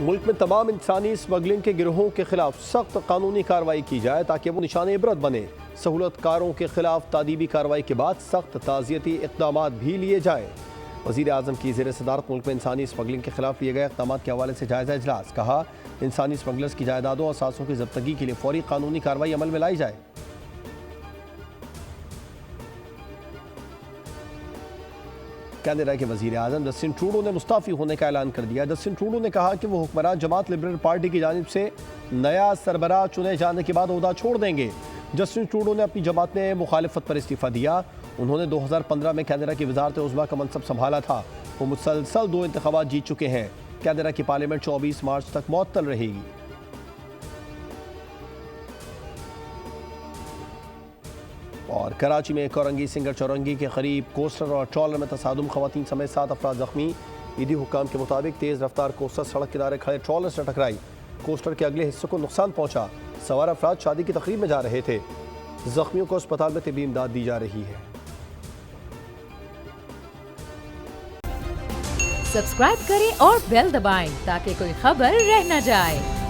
मुल्क में तमाम इंसानी स्मगलिंग के गिरोहों के खिलाफ सख्त कानूनी कार्रवाई की जाए ताकि वो निशान इबरत बने। सहूलतकारों के खिलाफ तादीबी कार्रवाई के बाद सख्त ताज़ियती इक़दाम भी लिए जाए। वज़ीर आज़म की ज़ेर सदारत मुल्क में इंसानी स्मगलिंग के खिलाफ लिए गए इक़दाम के हवाले से जायज़ा इजलास। कहा, इंसानी स्मगलर्स की जायदादों और असासों की ज़ब्तगी के लिए फौरी कानूनी कार्रवाई अमल में लाई जाए। कनाडा के वज़ीर आज़म जस्टिन ट्रूडो ने मुस्ताफ़ी होने का ऐलान कर दिया। जस्टिन ट्रूडो ने कहा कि वो हुक्मरान जमात लिबरल पार्टी की जानिब से नया सरबराह चुने जाने के बाद ओहदा छोड़ देंगे। जस्टिन ट्रूडो ने अपनी जमात में मुखालिफत पर इस्तीफ़ा दिया। उन्होंने 2015 में कनाडा की वज़ारत उज़्मा का मनसब संभाला था। वो मुसलसल 2 इंतख़ाबात जीत चुके हैं। कनाडा की पार्लियामेंट 24 मार्च तक मुअत्तल रहेगी। और कराची में कोरंगी सिंगर चौरंगी के करीब कोस्टर और ट्रॉलर में तसादुम, खवातीन समेत 7 अफराद जख्मी। ईदी हुक्काम के मुताबिक तेज़ रफ्तार कोस्टर सड़क किनारे खड़े ट्रॉलर से टकराई। कोस्टर के अगले हिस्से को नुकसान पहुंचा। सवार अफराद शादी की तकरीब में जा रहे थे। जख्मियों को अस्पताल में तिबी इमदाद दी जा रही है। सब्सक्राइब करें और बेल दबाएं ताकि कोई खबर रह न जाए।